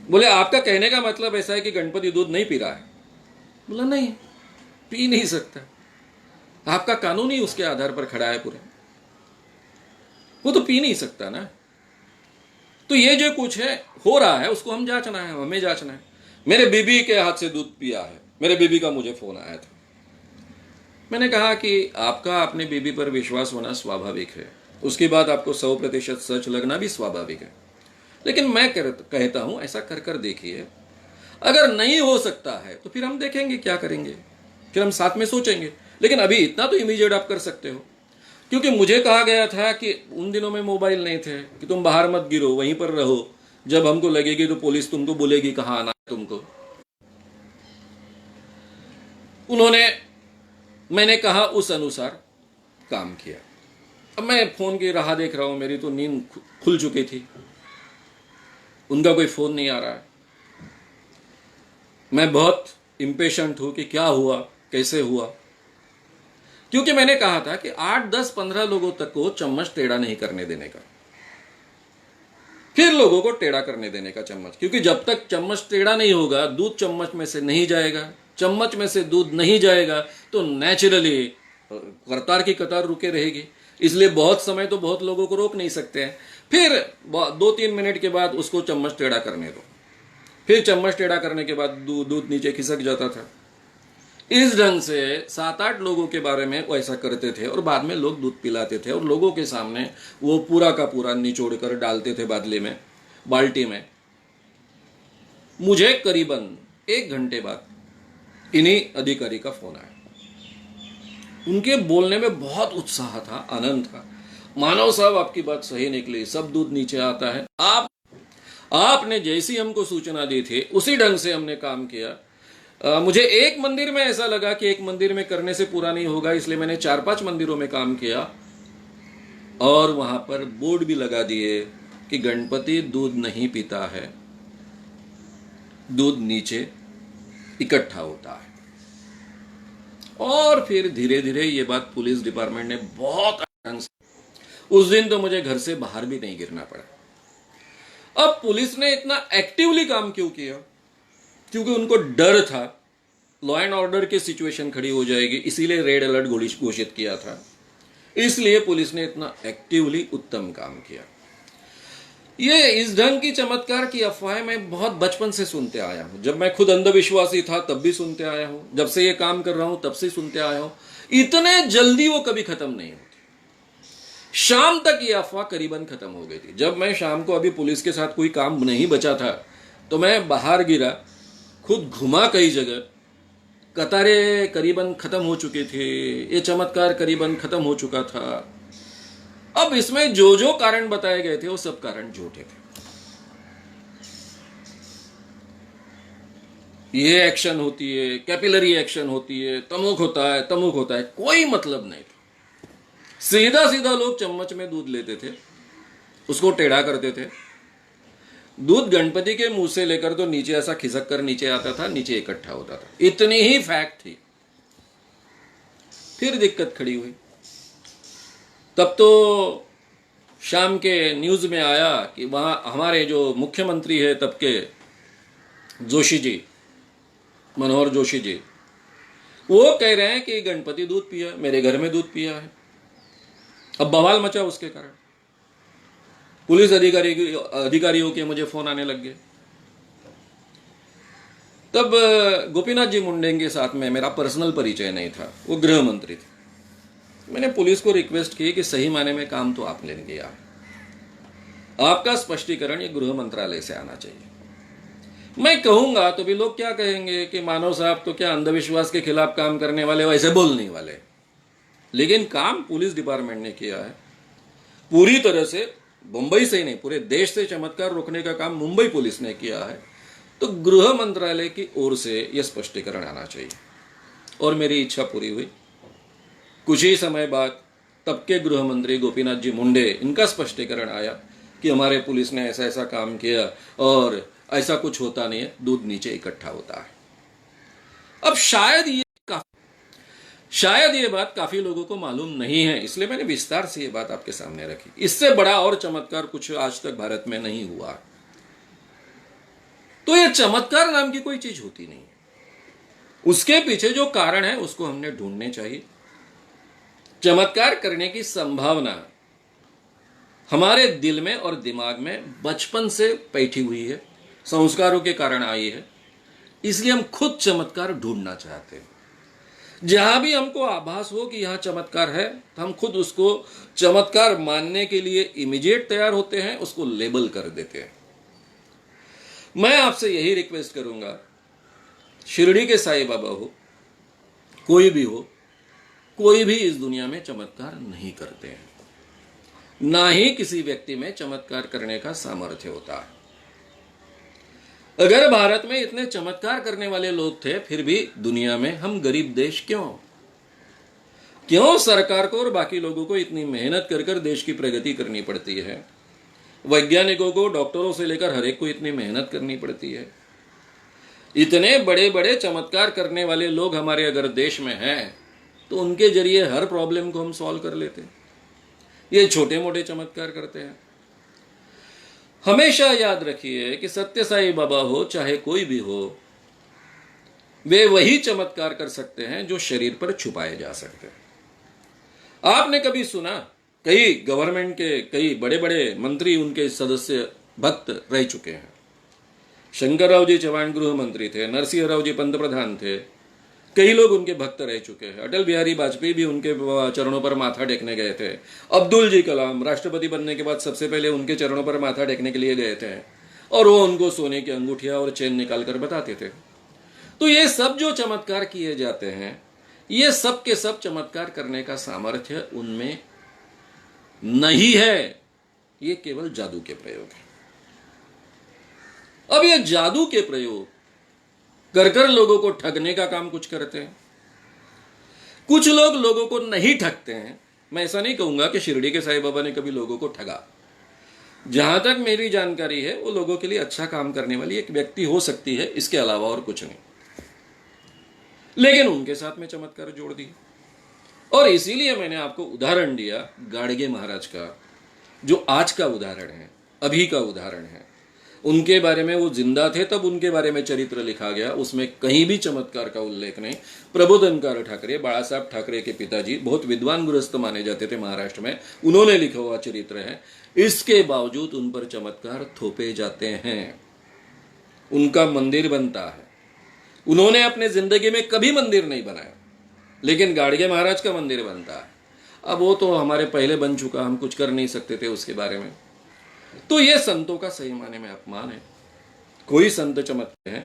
बोले आपका कहने का मतलब ऐसा है कि गणपति दूध नहीं पी रहा है? बोला नहीं, पी नहीं सकता, आपका कानून ही उसके आधार पर खड़ा है पूरे, वो तो पी नहीं सकता ना। तो ये जो कुछ है हो रहा है उसको हम जांचना है, हमें जांचना है। मेरे बीबी के हाथ से दूध पिया है, मेरे बीबी का मुझे फोन आया था। मैंने कहा कि आपका अपने बीबी पर विश्वास होना स्वाभाविक है, उसकी बात आपको 100% सच लगना भी स्वाभाविक है, लेकिन मैं कहता हूं ऐसा कर कर देखिए, अगर नहीं हो सकता है तो फिर हम देखेंगे क्या करेंगे, फिर हम साथ में सोचेंगे। लेकिन अभी इतना तो इमीडिएट आप कर सकते हो, क्योंकि मुझे कहा गया था कि उन दिनों में मोबाइल नहीं थे कि तुम बाहर मत गिरो, वहीं पर रहो, जब हमको लगेगी तो पुलिस तुमको बोलेगी कहां आना है तुमको। उन्होंने, मैंने कहा उस अनुसार काम किया। अब मैं फोन की राह देख रहा हूं, मेरी तो नींद खुल चुकी थी, उनका कोई फोन नहीं आ रहा है। मैं बहुत इंपेशेंट हूं कि क्या हुआ, कैसे हुआ, क्योंकि मैंने कहा था कि 8, 10, 15 लोगों तक को चम्मच टेढ़ा नहीं करने देने का, फिर लोगों को टेढ़ा करने देने का चम्मच, क्योंकि जब तक चम्मच टेढ़ा नहीं होगा दूध चम्मच में से नहीं जाएगा, चम्मच में से दूध नहीं जाएगा तो नेचुरली कतार की कतार रुके रहेगी। इसलिए बहुत समय तो बहुत लोगों को रोक नहीं सकते हैं, फिर 2-3 मिनट के बाद उसको चम्मच टेढ़ा करने दो, फिर चम्मच टेढ़ा करने के बाद दूध नीचे खिसक जाता था। इस ढंग से 7-8 लोगों के बारे में वो ऐसा करते थे और बाद में लोग दूध पिलाते थे और लोगों के सामने वो पूरा का पूरा निचोड़ कर डालते थे बादले में, बाल्टी में। मुझे करीबन 1 घंटे बाद इन्हीं अधिकारी का फोन आया। उनके बोलने में बहुत उत्साह था, आनंद था। मानव साहब आपकी बात सही निकली, सब दूध नीचे आता है, आपने जैसी हमको सूचना दी थी उसी ढंग से हमने काम किया। मुझे एक मंदिर में ऐसा लगा कि एक मंदिर में करने से पूरा नहीं होगा, इसलिए मैंने 4-5 मंदिरों में काम किया और वहां पर बोर्ड भी लगा दिए कि गणपति दूध नहीं पीता है, दूध नीचे इकट्ठा होता है। और फिर धीरे धीरे ये बात पुलिस डिपार्टमेंट ने बहुत ढंग से, उस दिन तो मुझे घर से बाहर भी नहीं गिरना पड़ा। अब पुलिस ने इतना एक्टिवली काम क्यों किया? क्योंकि उनको डर था लॉ एंड ऑर्डर की सिचुएशन खड़ी हो जाएगी, इसीलिए रेड अलर्ट घोषित किया था। इसलिए पुलिस ने इतना एक्टिवली उत्तम काम किया। ये इस ढंग की चमत्कार की अफवाहें मैं बहुत बचपन से सुनते आया हूं। जब मैं खुद अंधविश्वासी था तब भी सुनते आया हूं, जब से ये काम कर रहा हूं तब से सुनते आया हूं। इतने जल्दी वो कभी खत्म नहीं होती। शाम तक ये अफवाह करीबन खत्म हो गई थी। जब मैं शाम को, अभी पुलिस के साथ कोई काम नहीं बचा था, तो मैं बाहर गिरा, खुद घुमा कई जगह, कतारें करीबन खत्म हो चुकी थी, ये चमत्कार करीबन खत्म हो चुका था। अब इसमें जो जो कारण बताए गए थे वो सब कारण झूठे थे। ये एक्शन होती है, कैपिलरी एक्शन होती है, तमुक होता है, कोई मतलब नहीं था। सीधा सीधा लोग चम्मच में दूध लेते थे, उसको टेढ़ा करते थे, दूध गणपति के मुंह से लेकर तो नीचे ऐसा खिसक कर नीचे आता था, नीचे इकट्ठा होता था। इतनी ही फैक्ट थी। फिर दिक्कत खड़ी हुई। तब तो शाम के न्यूज में आया कि वहां हमारे जो मुख्यमंत्री है तब के, जोशी जी, मनोहर जोशी जी, वो कह रहे हैं कि गणपति दूध पिया, मेरे घर में दूध पिया है। अब बवाल मचा उसके कारण। पुलिस अधिकारियों के मुझे फोन आने लग गए। तब गोपीनाथ जी मुंडे के साथ में मेरा पर्सनल परिचय नहीं था, वो गृह मंत्री थे। मैंने पुलिस को रिक्वेस्ट की कि सही मायने में काम तो आपने किया, आपका स्पष्टीकरण ये गृह मंत्रालय से आना चाहिए। मैं कहूंगा तो भी लोग क्या कहेंगे कि मानव साहब तो क्या अंधविश्वास के खिलाफ काम करने वाले, वैसे बोलने वाले। लेकिन काम पुलिस डिपार्टमेंट ने किया है पूरी तरह से। मुंबई से ही नहीं, पूरे देश से चमत्कार रोकने का काम मुंबई पुलिस ने किया है। तो गृह मंत्रालय की ओर से यह स्पष्टीकरण आना चाहिए। और मेरी इच्छा पूरी हुई। कुछ ही समय बाद तब के गृह मंत्री गोपीनाथ जी मुंडे, इनका स्पष्टीकरण आया कि हमारे पुलिस ने ऐसा ऐसा काम किया और ऐसा कुछ होता नहीं है, दूध नीचे इकट्ठा होता है। अब शायद ये बात काफी लोगों को मालूम नहीं है, इसलिए मैंने विस्तार से ये बात आपके सामने रखी। इससे बड़ा और चमत्कार कुछ आज तक भारत में नहीं हुआ। तो ये चमत्कार नाम की कोई चीज होती नहीं है। उसके पीछे जो कारण है उसको हमने ढूंढने चाहिए। चमत्कार करने की संभावना हमारे दिल में और दिमाग में बचपन से बैठी हुई है, संस्कारों के कारण आई है। इसलिए हम खुद चमत्कार ढूंढना चाहते हैं। जहां भी हमको आभास हो कि यहां चमत्कार है, तो हम खुद उसको चमत्कार मानने के लिए इमीडिएट तैयार होते हैं, उसको लेबल कर देते हैं। मैं आपसे यही रिक्वेस्ट करूंगा, शिरडी के साईं बाबा हो, कोई भी हो, कोई भी इस दुनिया में चमत्कार नहीं करते हैं। ना ही किसी व्यक्ति में चमत्कार करने का सामर्थ्य होता है। अगर भारत में इतने चमत्कार करने वाले लोग थे, फिर भी दुनिया में हम गरीब देश क्यों सरकार को और बाकी लोगों को इतनी मेहनत कर कर देश की प्रगति करनी पड़ती है? वैज्ञानिकों को, डॉक्टरों से लेकर हर एक को इतनी मेहनत करनी पड़ती है। इतने बड़े बड़े चमत्कार करने वाले लोग हमारे अगर देश में हैं, तो उनके जरिए हर प्रॉब्लम को हम सॉल्व कर लेते हैं। ये छोटे मोटे चमत्कार करते हैं। हमेशा याद रखिए कि सत्य साईं बाबा हो चाहे कोई भी हो, वे वही चमत्कार कर सकते हैं जो शरीर पर छुपाए जा सकते हैं। आपने कभी सुना, कई गवर्नमेंट के कई बड़े बड़े मंत्री, उनके सदस्य भक्त रह चुके हैं। शंकरराव जी चौहान गृह मंत्री थे, नरसिंह राव जी पंत प्रधान थे, कई लोग उनके भक्त रह चुके हैं। अटल बिहारी वाजपेयी भी उनके चरणों पर माथा टेकने गए थे। अब्दुल जी कलाम राष्ट्रपति बनने के बाद सबसे पहले उनके चरणों पर माथा टेकने के लिए गए थे, और वो उनको सोने की अंगूठियां और चेन निकाल कर बताते थे। तो ये सब जो चमत्कार किए जाते हैं, ये सब के सब चमत्कार करने का सामर्थ्य उनमें नहीं है। ये केवल जादू के प्रयोग है। अब ये जादू के प्रयोग कर कर लोगों को ठगने का काम कुछ करते हैं। कुछ लोग लोगों को नहीं ठगते हैं। मैं ऐसा नहीं कहूंगा कि शिरडी के साईं बाबा ने कभी लोगों को ठगा। जहां तक मेरी जानकारी है, वो लोगों के लिए अच्छा काम करने वाली एक व्यक्ति हो सकती है, इसके अलावा और कुछ नहीं। लेकिन उनके साथ में चमत्कार जोड़ दिए। और इसीलिए मैंने आपको उदाहरण दिया गाडगे महाराज का, जो आज का उदाहरण है, अभी का उदाहरण है। उनके बारे में, वो जिंदा थे तब उनके बारे में चरित्र लिखा गया, उसमें कहीं भी चमत्कार का उल्लेख नहीं। प्रबोधनकार ठाकरे, बाळा साहब ठाकरे के पिताजी बहुत विद्वान गृहस्थ माने जाते थे महाराष्ट्र में, उन्होंने लिखा हुआ चरित्र है। इसके बावजूद उन पर चमत्कार थोपे जाते हैं। उनका मंदिर बनता है। उन्होंने अपने जिंदगी में कभी मंदिर नहीं बनाया, लेकिन गाडगे महाराज का मंदिर बनता है। अब वो तो हमारे पहले बन चुका, हम कुछ कर नहीं सकते थे उसके बारे में। तो ये संतों का सही माने में अपमान है। कोई संत चमत्कार है।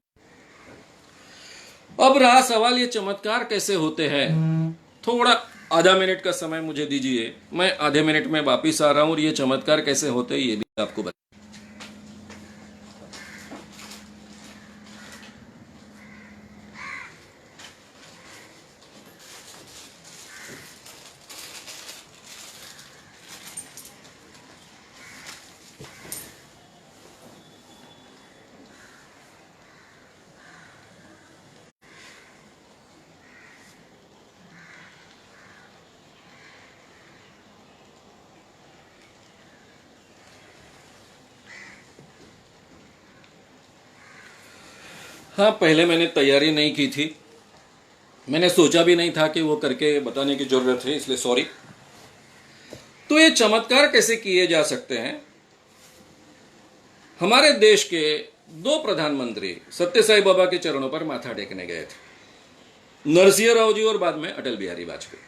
अब रहा सवाल, ये चमत्कार कैसे होते हैं? थोड़ा आधा मिनट का समय मुझे दीजिए, मैं आधे मिनट में वापिस आ रहा हूं और ये चमत्कार कैसे होते हैं ये भी आपको बता। हाँ, पहले मैंने तैयारी नहीं की थी, मैंने सोचा भी नहीं था कि वो करके बताने की जरूरत है, इसलिए सॉरी। तो ये चमत्कार कैसे किए जा सकते हैं? हमारे देश के 2 प्रधानमंत्री सत्य साईं बाबा के चरणों पर माथा टेकने गए थे, नरसिंह राव जी और बाद में अटल बिहारी वाजपेयी।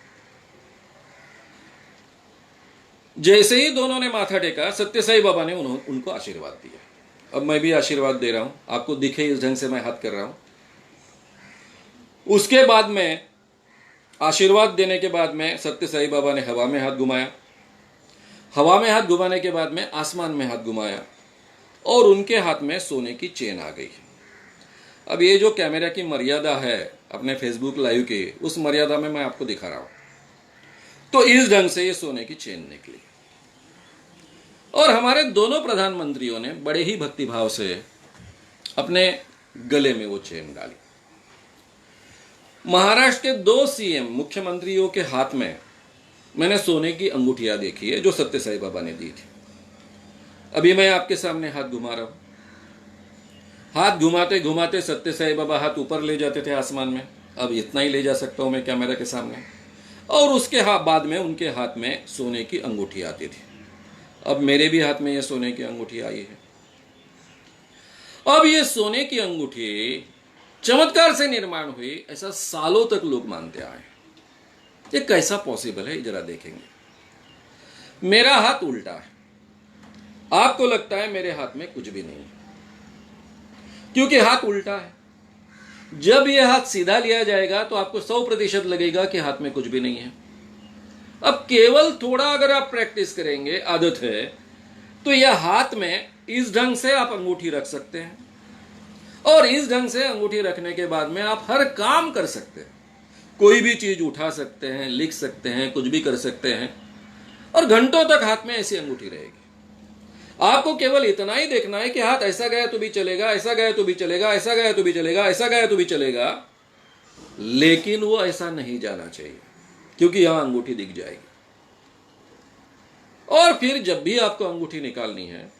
जैसे ही दोनों ने माथा टेका, सत्य साई बाबा ने उनको आशीर्वाद दिया। अब मैं भी आशीर्वाद दे रहा हूं, आपको दिखे इस ढंग से मैं हाथ कर रहा हूं। उसके बाद में आशीर्वाद देने के बाद में सत्य साई बाबा ने हवा में हाथ घुमाया। हवा में हाथ घुमाने के बाद में आसमान में हाथ घुमाया और उनके हाथ में सोने की चेन आ गई। अब ये जो कैमरा की मर्यादा है अपने फेसबुक लाइव की, उस मर्यादा में मैं आपको दिखा रहा हूं। तो इस ढंग से ये सोने की चेन निकली और हमारे दोनों प्रधानमंत्रियों ने बड़े ही भक्तिभाव से अपने गले में वो चेन डाली। महाराष्ट्र के 2 सीएम मुख्यमंत्रियों के हाथ में मैंने सोने की अंगूठियां देखी है जो सत्य साई बाबा ने दी थी। अभी मैं आपके सामने हाथ घुमा रहा हूं। हाथ घुमाते घुमाते सत्य साई बाबा हाथ ऊपर ले जाते थे आसमान में। अब इतना ही ले जा सकता हूं मैं कैमरा के सामने। और उसके बाद में उनके हाथ में सोने की अंगूठी आती थी। अब मेरे भी हाथ में ये सोने की अंगूठी आई है। अब ये सोने की अंगूठी चमत्कार से निर्माण हुई, ऐसा सालों तक लोग मानते आए। ये कैसा पॉसिबल है, जरा देखेंगे। मेरा हाथ उल्टा है, आपको लगता है मेरे हाथ में कुछ भी नहीं है क्योंकि हाथ उल्टा है। जब यह हाथ सीधा लिया जाएगा तो आपको 100% लगेगा कि हाथ में कुछ भी नहीं है। अब केवल थोड़ा अगर आप प्रैक्टिस करेंगे, आदत है, तो यह हाथ में इस ढंग से आप अंगूठी रख सकते हैं और इस ढंग से अंगूठी रखने के बाद में आप हर काम कर सकते हैं। कोई भी चीज उठा सकते हैं, लिख सकते हैं, कुछ भी कर सकते हैं और घंटों तक हाथ में ऐसी अंगूठी रहेगी। आपको केवल इतना ही देखना है कि हाथ ऐसा गया तो भी चलेगा, ऐसा गया तो भी चलेगा, ऐसा गया तो भी चलेगा, ऐसा गया तो भी चलेगा, लेकिन वो ऐसा नहीं जाना चाहिए क्योंकि यहां अंगूठी दिख जाएगी। और फिर जब भी आपको अंगूठी निकालनी है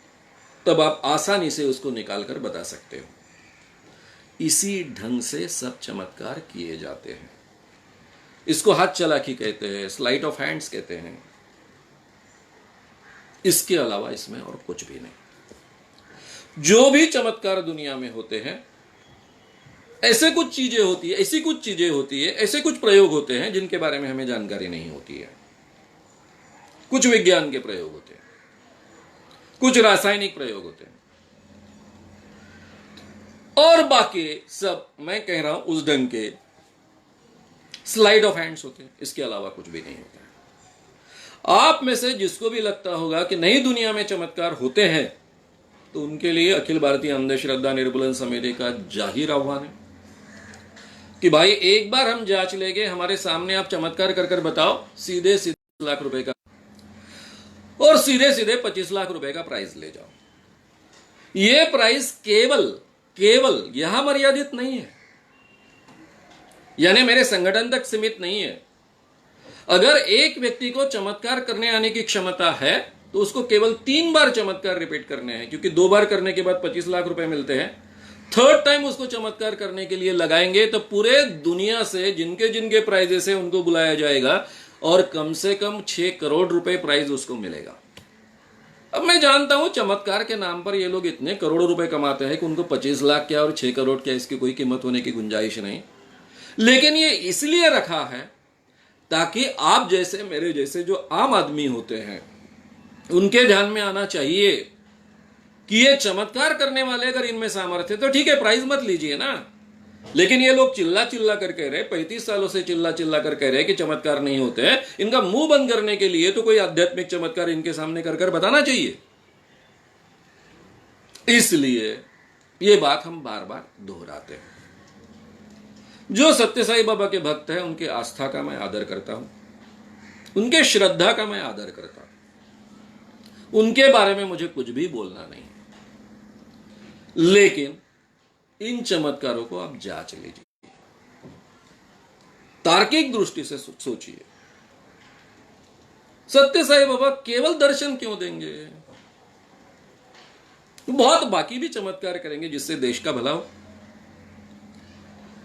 तब आप आसानी से उसको निकालकर बता सकते हो। इसी ढंग से सब चमत्कार किए जाते हैं। इसको हाथ चालाकी कहते हैं, स्लाइट ऑफ हैंड्स कहते हैं। इसके अलावा इसमें और कुछ भी नहीं। जो भी चमत्कार दुनिया में होते हैं, ऐसे कुछ चीजें होती है, ऐसी कुछ चीजें होती है, ऐसे कुछ प्रयोग होते हैं जिनके बारे में हमें जानकारी नहीं होती है। कुछ विज्ञान के प्रयोग होते हैं, कुछ रासायनिक प्रयोग होते हैं और बाकी सब मैं कह रहा हूं उस ढंग के स्लाइड ऑफ हैंड्स होते हैं। इसके अलावा कुछ भी नहीं होता है। आप में से जिसको भी लगता होगा कि नई दुनिया में चमत्कार होते हैं, तो उनके लिए अखिल भारतीय अंधश्रद्धा निर्मूलन समिति का जाहिर आह्वान है कि भाई एक बार हम जांच लेंगे, हमारे सामने आप चमत्कार कर कर बताओ, सीधे सीधे लाख रुपए का और सीधे सीधे 25 लाख रुपए का प्राइज ले जाओ। यह प्राइज केवल यहां मर्यादित नहीं है, यानी मेरे संगठन तक सीमित नहीं है। अगर एक व्यक्ति को चमत्कार करने आने की क्षमता है तो उसको केवल 3 बार चमत्कार रिपीट करने हैं, क्योंकि 2 बार करने के बाद 25 लाख रुपए मिलते हैं। 3rd टाइम उसको चमत्कार करने के लिए लगाएंगे तो पूरे दुनिया से जिनके जिनके प्राइजेस है उनको बुलाया जाएगा और कम से कम 6 करोड़ रुपए प्राइज उसको मिलेगा। अब मैं जानता हूं चमत्कार के नाम पर ये लोग इतने करोड़ों रुपए कमाते हैं कि उनको 25 लाख क्या और 6 करोड़ क्या इसकी कोई कीमत होने की गुंजाइश नहीं। लेकिन ये इसलिए रखा है ताकि आप जैसे मेरे जैसे जो आम आदमी होते हैं उनके ध्यान में आना चाहिए कि ये चमत्कार करने वाले अगर इनमें सामर्थ्य है तो ठीक है, प्राइज मत लीजिए ना। लेकिन ये लोग चिल्ला चिल्ला कर कह रहे, 35 सालों से चिल्ला चिल्ला कर कह रहे कि चमत्कार नहीं होते हैं। इनका मुंह बंद करने के लिए तो कोई आध्यात्मिक चमत्कार इनके सामने कर कर बताना चाहिए। इसलिए ये बात हम बार बार दोहराते हैं। जो सत्य साई बाबा के भक्त हैं उनके आस्था का मैं आदर करता हूं, उनके श्रद्धा का मैं आदर करता हूं, उनके बारे में मुझे कुछ भी बोलना नहीं। लेकिन इन चमत्कारों को आप जांच लीजिए, तार्किक दृष्टि से सोचिए। सत्य साई बाबा केवल दर्शन क्यों देंगे? बहुत बाकी भी चमत्कार करेंगे जिससे देश का भला हो।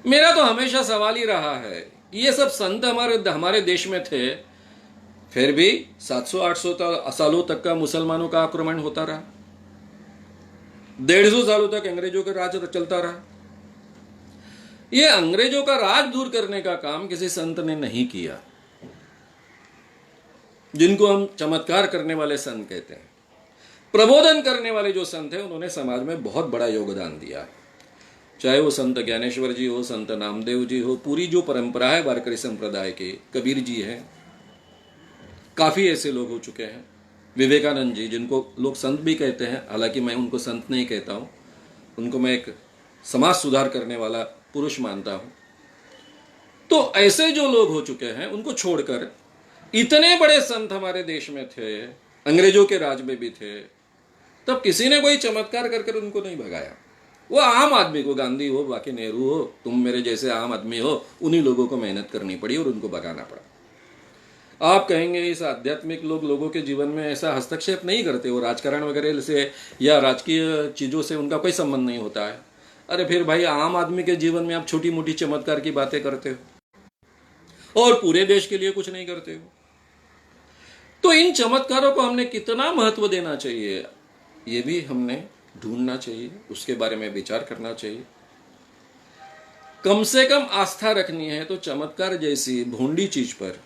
मेरा तो हमेशा सवाल ही रहा है कि ये सब संत हमारे देश में थे, फिर भी 700-800 सालों तक का मुसलमानों का आक्रमण होता रहा, 150 सालों तक अंग्रेजों का राज चलता रहा। ये अंग्रेजों का राज दूर करने का काम किसी संत ने नहीं किया। जिनको हम चमत्कार करने वाले संत कहते हैं, प्रबोधन करने वाले जो संत हैं, उन्होंने समाज में बहुत बड़ा योगदान दिया है। चाहे वो संत ज्ञानेश्वर जी हो, संत नामदेव जी हो, पूरी जो परंपरा है वारकरी संप्रदाय के, कबीर जी हैं, काफी ऐसे लोग हो चुके हैं। विवेकानंद जी, जिनको लोग संत भी कहते हैं, हालांकि मैं उनको संत नहीं कहता हूं, उनको मैं एक समाज सुधार करने वाला पुरुष मानता हूं। तो ऐसे जो लोग हो चुके हैं, उनको छोड़कर इतने बड़े संत हमारे देश में थे, अंग्रेजों के राज में भी थे, तब किसी ने कोई चमत्कार करके उनको नहीं भगाया। वो आम आदमी को, गांधी हो, बाकी नेहरू हो, तुम मेरे जैसे आम आदमी हो, उन्हीं लोगों को मेहनत करनी पड़ी और उनको भगाना पड़ा। आप कहेंगे इस आध्यात्मिक लोगों के जीवन में ऐसा हस्तक्षेप नहीं करते, वो राजकारण वगैरह से या राजकीय चीजों से उनका कोई संबंध नहीं होता है। अरे फिर भाई, आम आदमी के जीवन में आप छोटी मोटी चमत्कार की बातें करते हो और पूरे देश के लिए कुछ नहीं करते हो। तो इन चमत्कारों को हमने कितना महत्व देना चाहिए, ये भी हमने ढूंढना चाहिए, उसके बारे में विचार करना चाहिए। कम से कम आस्था रखनी है तो चमत्कार जैसी भोंडी चीज पर,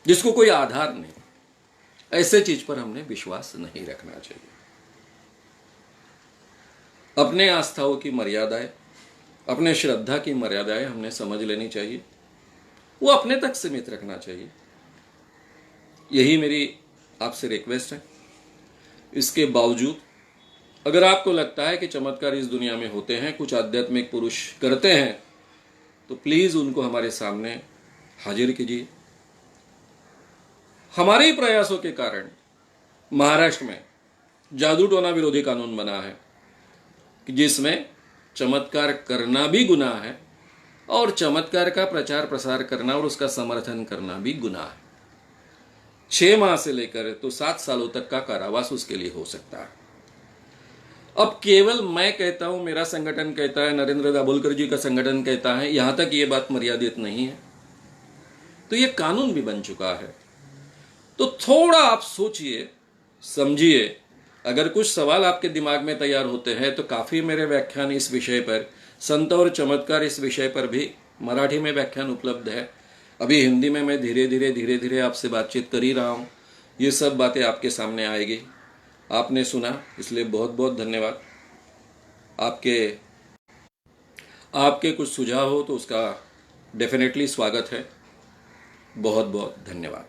जिसको कोई आधार नहीं, ऐसे चीज पर हमने विश्वास नहीं रखना चाहिए। अपने आस्थाओं की मर्यादाएं, अपने श्रद्धा की मर्यादाएं हमने समझ लेनी चाहिए, वो अपने तक सीमित रखना चाहिए। यही मेरी आपसे रिक्वेस्ट है। इसके बावजूद अगर आपको लगता है कि चमत्कार इस दुनिया में होते हैं, कुछ आध्यात्मिक पुरुष करते हैं, तो प्लीज उनको हमारे सामने हाजिर कीजिए। हमारे ही प्रयासों के कारण महाराष्ट्र में जादू टोना विरोधी कानून बना है, जिसमें चमत्कार करना भी गुनाह है और चमत्कार का प्रचार प्रसार करना और उसका समर्थन करना भी गुनाह है। 6 माह से लेकर तो 7 सालों तक का कारावास उसके लिए हो सकता है। अब केवल मैं कहता हूं, मेरा संगठन कहता है, नरेंद्र दाभोलकर जी का संगठन कहता है, यहां तक ये बात मर्यादित नहीं है। तो ये कानून भी बन चुका है। तो थोड़ा आप सोचिए, समझिए। अगर कुछ सवाल आपके दिमाग में तैयार होते हैं तो काफी मेरे व्याख्यान इस विषय पर, संत और चमत्कार इस विषय पर भी मराठी में व्याख्यान उपलब्ध है। अभी हिंदी में मैं धीरे धीरे आपसे बातचीत कर ही रहा हूं। ये सब बातें आपके सामने आएगी। आपने सुना, इसलिए बहुत बहुत धन्यवाद। आपके कुछ सुझाव हो तो उसका डेफिनेटली स्वागत है। बहुत बहुत धन्यवाद।